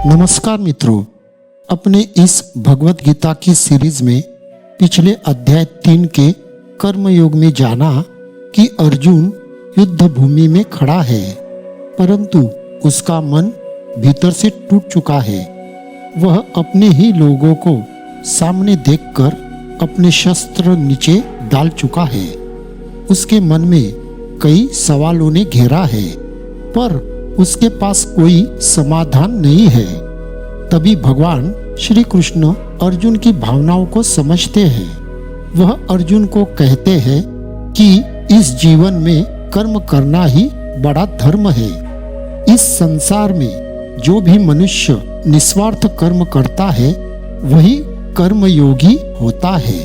नमस्कार मित्रों, अपने इस भगवत गीता की सीरीज में पिछले अध्याय 3 के कर्मयोग में जाना कि अर्जुन युद्ध भूमि में खड़ा है, परंतु उसका मन भीतर से टूट चुका है। वह अपने ही लोगों को सामने देखकर अपने शस्त्र नीचे डाल चुका है। उसके मन में कई सवालों ने घेरा है, पर उसके पास कोई समाधान नहीं है। तभी भगवान श्री कृष्ण अर्जुन की भावनाओं को समझते हैं। वह अर्जुन को कहते हैं कि इस जीवन में कर्म करना ही बड़ा धर्म है। इस संसार में जो भी मनुष्य निस्वार्थ कर्म करता है वही कर्मयोगी होता है।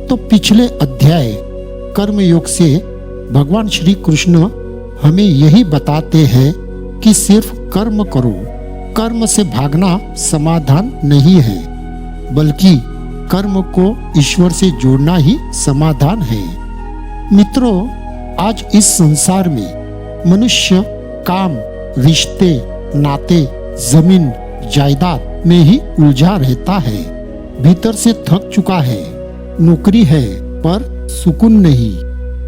तो पिछले अध्याय कर्मयोग से भगवान श्री कृष्ण हमें यही बताते हैं कि सिर्फ कर्म करो। कर्म से भागना समाधान नहीं है, बल्कि कर्म को ईश्वर से जोड़ना ही समाधान है। मित्रों, आज इस संसार में मनुष्य काम, रिश्ते, नाते, जमीन, जायदाद में ही उलझा रहता है। भीतर से थक चुका है। नौकरी है पर सुकून नहीं,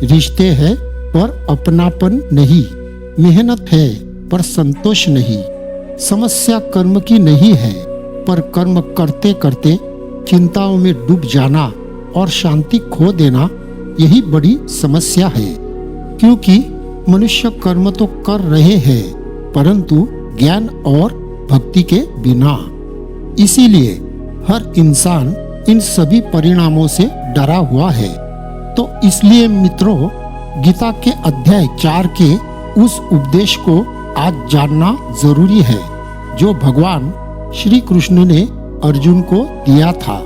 रिश्ते है पर अपनापन नहीं, मेहनत है पर संतोष नहीं। समस्या कर्म की नहीं है, पर कर्म करते करते चिंताओं में डूब जाना और शांति खो देना, यही बड़ी समस्या है। क्योंकि मनुष्य कर्म तो कर रहे हैं, परंतु ज्ञान और भक्ति के बिना। इसीलिए हर इंसान इन सभी परिणामों से डरा हुआ है। तो इसलिए मित्रों, गीता के अध्याय 4 के उस उपदेश को आज जानना जरूरी है जो भगवान श्री कृष्ण ने अर्जुन को दिया था।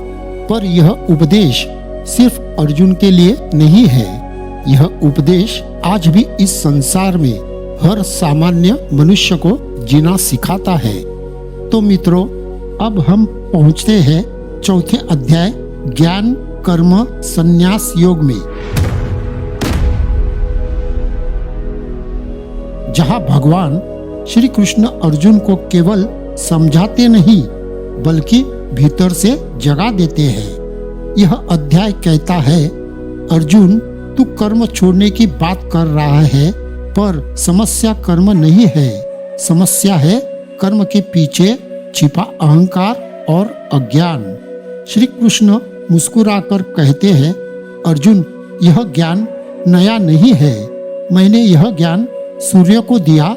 पर यह उपदेश सिर्फ अर्जुन के लिए नहीं है। यह उपदेश आज भी इस संसार में हर सामान्य मनुष्य को जीना सिखाता है। तो मित्रों, अब हम पहुंचते हैं चौथे अध्याय ज्ञान कर्म संन्यास योग में, जहां भगवान श्री कृष्ण अर्जुन को केवल समझाते नहीं बल्कि भीतर से जगा देते हैं। यह अध्याय कहता है, अर्जुन, तू कर्म छोड़ने की बात कर रहा है, पर समस्या कर्म नहीं है। समस्या है कर्म के पीछे छिपा अहंकार और अज्ञान। श्री कृष्ण मुस्कुराकर कहते हैं, अर्जुन, यह ज्ञान नया नहीं है। मैंने यह ज्ञान सूर्य को दिया,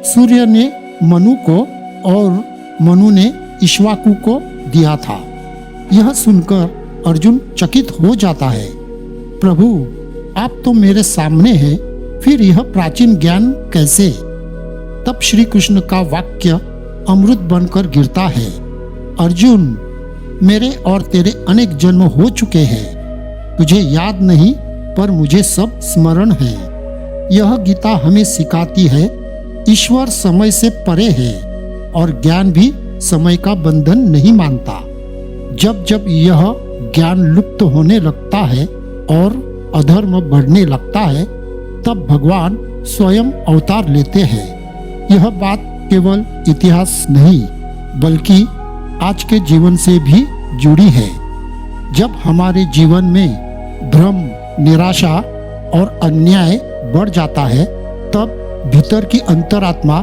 सूर्य ने मनु को और मनु ने इक्ष्वाकु को दिया था। यह सुनकर अर्जुन चकित हो जाता है, प्रभु, आप तो मेरे सामने हैं, फिर यह प्राचीन ज्ञान कैसे? तब श्री कृष्ण का वाक्य अमृत बनकर गिरता है, अर्जुन, मेरे और तेरे अनेक जन्म हो चुके हैं। तुझे याद नहीं, पर मुझे सब स्मरण है। यह गीता हमें सिखाती है, ईश्वर समय से परे है और ज्ञान भी समय का बंधन नहीं मानता। जब जब यह ज्ञान लुप्त होने लगता है और अधर्म बढ़ने लगता है, तब भगवान स्वयं अवतार लेते हैं। यह बात केवल इतिहास नहीं, बल्कि आज के जीवन से भी जुड़ी है। जब हमारे जीवन में भ्रम, निराशा और अन्याय बढ़ जाता है, तब भीतर की अंतरात्मा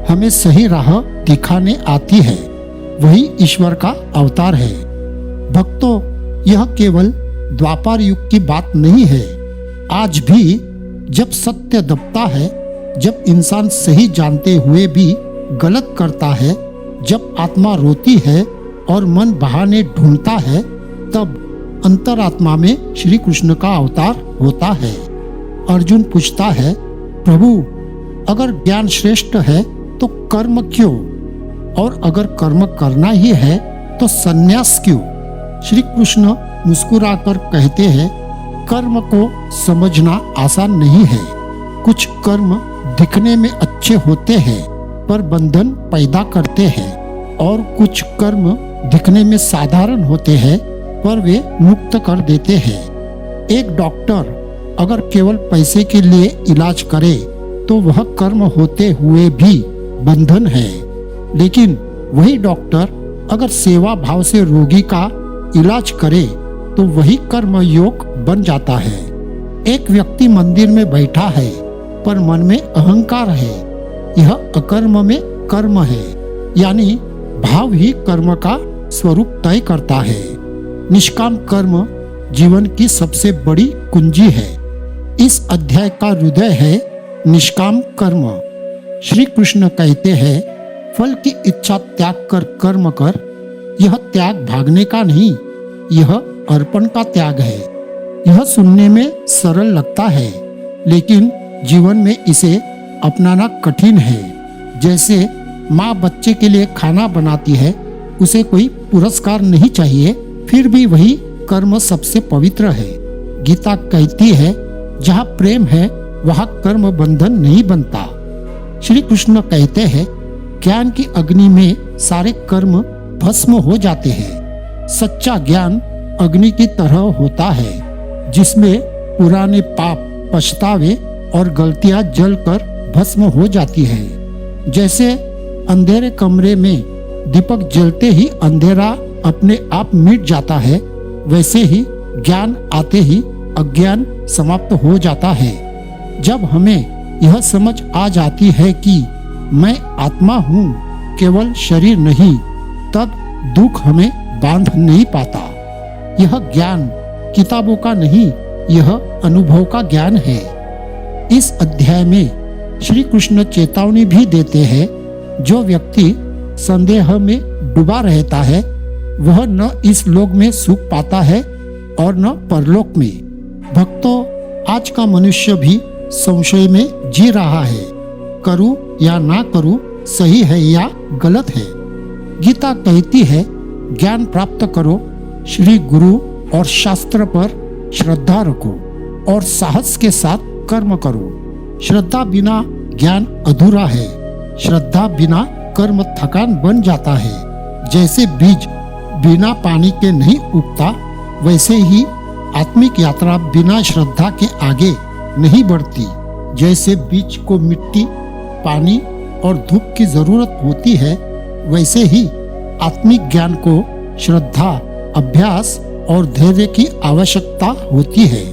हमें सही राह दिखाने आती है। वही ईश्वर का अवतार है। भक्तों, यह केवल द्वापर युग की बात नहीं है। आज भी जब सत्य दबता है, जब इंसान सही जानते हुए भी गलत करता है, जब आत्मा रोती है और मन बहाने ढूंढता है, तब अंतरात्मा में श्री कृष्ण का अवतार होता है। अर्जुन पूछता है, प्रभु, अगर ज्ञान श्रेष्ठ है तो कर्म क्यों? और अगर कर्म करना ही है तो संन्यास क्यों? श्री कृष्ण मुस्कुराकर कहते हैं, कर्म को समझना आसान नहीं है। कुछ कर्म दिखने में अच्छे होते हैं पर बंधन पैदा करते हैं, और कुछ कर्म दिखने में साधारण होते हैं पर वे मुक्त कर देते हैं। एक डॉक्टर अगर केवल पैसे के लिए इलाज करे तो वह कर्म होते हुए भी बंधन है। लेकिन वही डॉक्टर अगर सेवा भाव से रोगी का इलाज करे तो वही कर्म योग बन जाता है। एक व्यक्ति मंदिर में बैठा है पर मन में अहंकार है, यह अकर्म में कर्म है, यानी भाव ही कर्म का स्वरूप तय करता है। निष्काम कर्म जीवन की सबसे बड़ी कुंजी है। इस अध्याय का हृदय है निष्काम कर्म। श्री कृष्ण कहते हैं, फल की इच्छा त्याग कर कर्म कर। यह त्याग भागने का नहीं, यह अर्पण का त्याग है। यह सुनने में सरल लगता है, लेकिन जीवन में इसे अपनाना कठिन है। जैसे माँ बच्चे के लिए खाना बनाती है, उसे कोई पुरस्कार नहीं चाहिए, फिर भी वही कर्म सबसे पवित्र है। गीता कहती है, जहाँ प्रेम है वहाँ कर्म बंधन नहीं बनता। श्री कृष्ण कहते हैं, ज्ञान की अग्नि में सारे कर्म भस्म हो जाते हैं। सच्चा ज्ञान अग्नि की तरह होता है, जिसमें पुराने पाप, पछतावे और गलतियां जलकर भस्म हो जाती है। जैसे अंधेरे कमरे में दीपक जलते ही अंधेरा अपने आप मिट जाता है, वैसे ही ज्ञान आते ही अज्ञान समाप्त हो जाता है। जब हमें यह समझ आ जाती है कि मैं आत्मा हूँ, केवल शरीर नहीं, तब दुख हमें बांध नहीं पाता। यह ज्ञान किताबों का नहीं, यह अनुभव का ज्ञान है। इस अध्याय में श्री कृष्ण चेतावनी भी देते हैं, जो व्यक्ति संदेह में डूबा रहता है वह न इस लोक में सुख पाता है और न परलोक में। भक्तों, आज का मनुष्य भी संशय में जी रहा है, करूं या ना करूं, सही है या गलत है। गीता कहती है, ज्ञान प्राप्त करो, श्री गुरु और शास्त्र पर श्रद्धा रखो और साहस के साथ कर्म करो। श्रद्धा बिना ज्ञान अधूरा है, श्रद्धा बिना कर्म थकान बन जाता है। जैसे बीज बिना पानी के नहीं उगता, वैसे ही आत्मिक यात्रा बिना श्रद्धा के आगे नहीं बढ़ती। जैसे बीज को मिट्टी, पानी और धूप की जरूरत होती है, वैसे ही आत्मिक ज्ञान को श्रद्धा, अभ्यास और धैर्य की आवश्यकता होती है।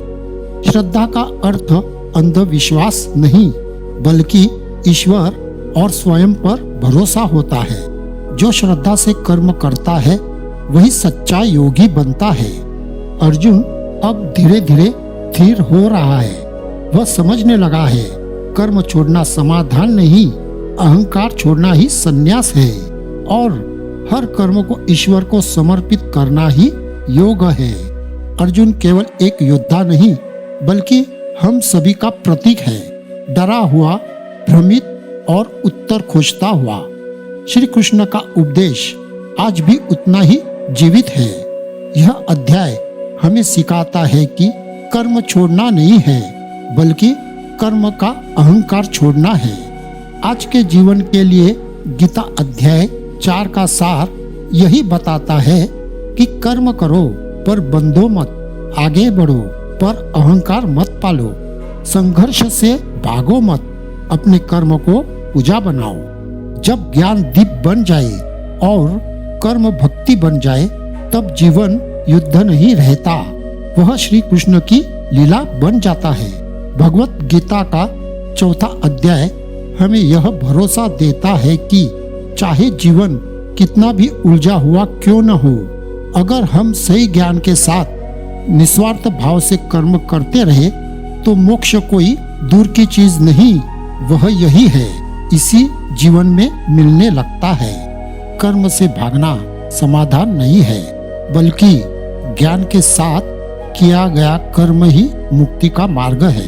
श्रद्धा का अर्थ अंधविश्वास नहीं, बल्कि ईश्वर और स्वयं पर भरोसा होता है। जो श्रद्धा से कर्म करता है वही सच्चा योगी बनता है। अर्जुन अब धीरे धीरे स्थिर हो रहा है। वह समझने लगा है, कर्म छोड़ना समाधान नहीं, अहंकार छोड़ना ही संन्यास है और हर कर्म को ईश्वर को समर्पित करना ही योग है। अर्जुन केवल एक योद्धा नहीं, बल्कि हम सभी का प्रतीक है, डरा हुआ, भ्रमित और उत्तर खोजता हुआ। श्री कृष्ण का उपदेश आज भी उतना ही जीवित है। यह अध्याय हमें सिखाता है कि कर्म छोड़ना नहीं है, बल्कि कर्म का अहंकार छोड़ना है। आज के जीवन के लिए गीता अध्याय 4 का सार यही बताता है कि कर्म करो पर बंधो मत, आगे बढ़ो पर अहंकार मत पालो, संघर्ष से भागो मत, अपने कर्म को पूजा बनाओ। जब ज्ञान दीप बन जाए और कर्म भक्ति बन जाए, तब जीवन युद्ध नहीं रहता, वह श्री कृष्ण की लीला बन जाता है। भगवत गीता का 4था अध्याय हमें यह भरोसा देता है कि चाहे जीवन कितना भी उलझा हुआ क्यों न हो, अगर हम सही ज्ञान के साथ निस्वार्थ भाव से कर्म करते रहे तो मोक्ष कोई दूर की चीज नहीं, वह यही है, इसी जीवन में मिलने लगता है। कर्म से भागना समाधान नहीं है, बल्कि ज्ञान के साथ किया गया कर्म ही मुक्ति का मार्ग है।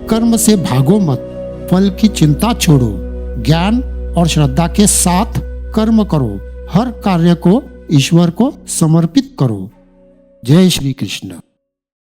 कर्म से भागो मत, फल की चिंता छोड़ो, ज्ञान और श्रद्धा के साथ कर्म करो, हर कार्य को ईश्वर को समर्पित करो। जय श्री कृष्ण।